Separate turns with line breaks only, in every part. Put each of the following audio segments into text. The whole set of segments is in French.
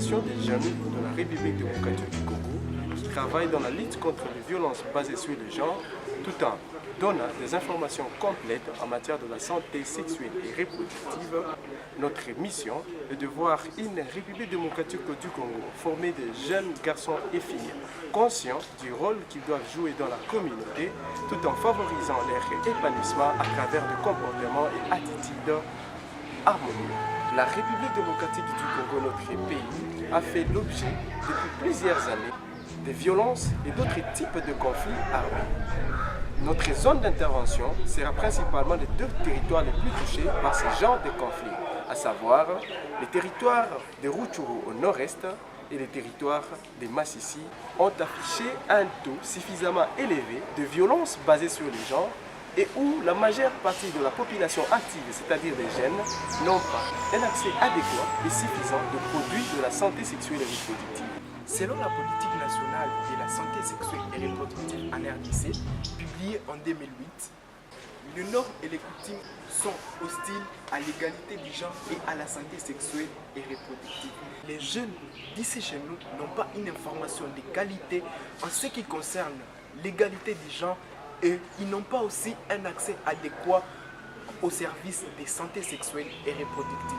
organisation des jeunes de la République démocratique du Congo qui travaillent dans la lutte contre les violences basées sur le genre, tout en donnant des informations complètes en matière de la santé sexuelle et reproductive. Notre mission est de voir une République démocratique du Congo former de jeunes garçons et filles conscients du rôle qu'ils doivent jouer dans la communauté tout en favorisant leur épanouissement à travers des comportements et attitudes harmonieux. La République démocratique du Congo, notre pays, a fait l'objet depuis plusieurs années de violences et d'autres types de conflits armés. Notre zone d'intervention sera principalement les deux territoires les plus touchés par ce genre de conflits, à savoir les territoires de Rutshuru au nord-est et les territoires de Masisi ont affiché un taux suffisamment élevé de violences basées sur les genres et où la majeure partie de la population active, c'est-à-dire les jeunes, n'ont pas un accès adéquat et suffisant de produits de la santé sexuelle et reproductive.
Selon la politique nationale de la santé sexuelle et reproductive en RDC, publiée en 2008, les normes et les coutumes sont hostiles à l'égalité du genre et à la santé sexuelle et reproductive. Les jeunes d'ici chez nous n'ont pas une information de qualité en ce qui concerne l'égalité du genre et ils n'ont pas aussi un accès adéquat aux services de santé sexuelle et reproductive.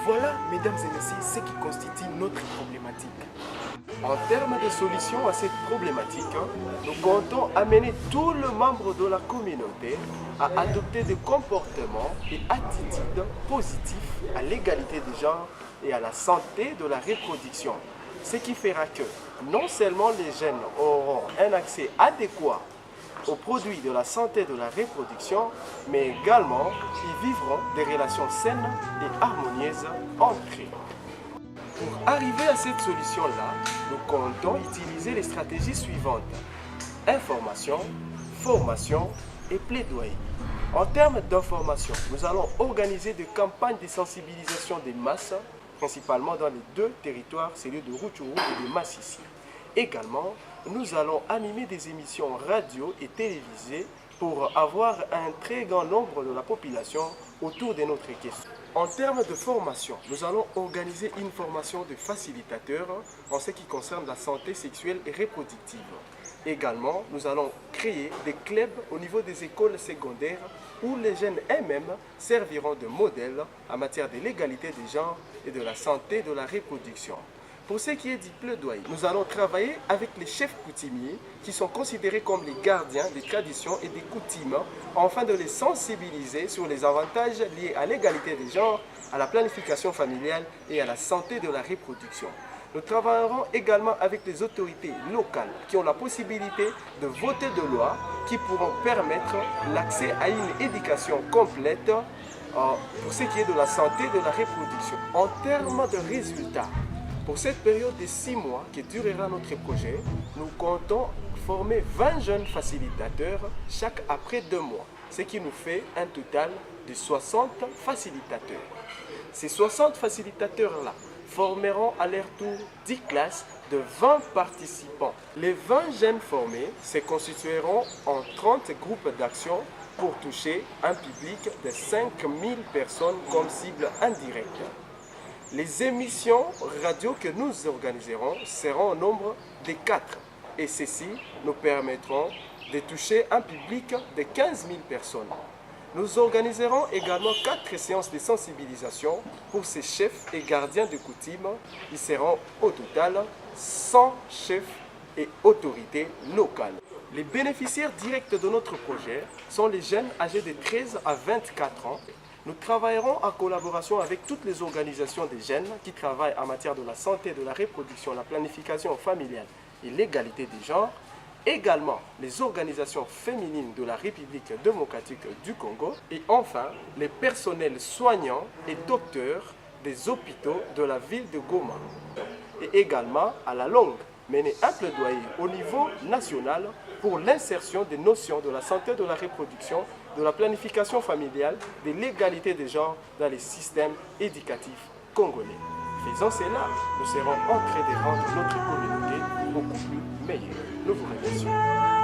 Voilà, mesdames et messieurs, ce qui constitue notre problématique.
En termes de solution à cette problématique, nous comptons amener tous les membres de la communauté à adopter des comportements et attitudes positifs à l'égalité des genres et à la santé de la reproduction. Ce qui fera que non seulement les jeunes auront un accès adéquat aux produits de la santé de la reproduction, mais également ils vivront des relations saines et harmonieuses entre eux. Pour arriver à cette solution-là, nous comptons utiliser les stratégies suivantes: information, formation et plaidoyer. En termes d'information, nous allons organiser des campagnes de sensibilisation des masses, principalement dans les deux territoires, celui de Rutshuru et de Masisi. Également, nous allons animer des émissions radio et télévisées pour avoir un très grand nombre de la population autour de notre question. En termes de formation, nous allons organiser une formation de facilitateurs en ce qui concerne la santé sexuelle et reproductive. Également, nous allons créer des clubs au niveau des écoles secondaires où les jeunes eux-mêmes serviront de modèles en matière de l'égalité des genres et de la santé de la reproduction. Pour ce qui est du plaidoyer, nous allons travailler avec les chefs coutumiers qui sont considérés comme les gardiens des traditions et des coutumes afin de les sensibiliser sur les avantages liés à l'égalité des genres, à la planification familiale et à la santé de la reproduction. Nous travaillerons également avec les autorités locales qui ont la possibilité de voter des lois qui pourront permettre l'accès à une éducation complète pour ce qui est de la santé de la reproduction. En termes de résultats, pour cette période de 6 mois qui durera notre projet, nous comptons former 20 jeunes facilitateurs chaque après 2 mois, ce qui nous fait un total de 60 facilitateurs. Ces 60 facilitateurs-là formeront à leur tour 10 classes de 20 participants. Les 20 jeunes formés se constitueront en 30 groupes d'action pour toucher un public de 5000 personnes comme cible indirecte. Les émissions radio que nous organiserons seront au nombre de 4 et ceci nous permettront de toucher un public de 15 000 personnes. Nous organiserons également 4 séances de sensibilisation pour ces chefs et gardiens de coutume. Ils seront au total 100 chefs et autorités locales. Les bénéficiaires directs de notre projet sont les jeunes âgés de 13 à 24 ans. Nous travaillerons en collaboration avec toutes les organisations des jeunes qui travaillent en matière de la santé, de la reproduction, la planification familiale et l'égalité des genres. Également les organisations féminines de la République démocratique du Congo. Et enfin, les personnels soignants et docteurs des hôpitaux de la ville de Goma. Et également, à la longue, mener un plaidoyer au niveau national pour l'insertion des notions de la santé de la reproduction, de la planification familiale, de l'égalité des genres dans les systèmes éducatifs congolais. Faisant cela, nous serons en train de rendre notre communauté beaucoup plus meilleure. Nous vous remercions.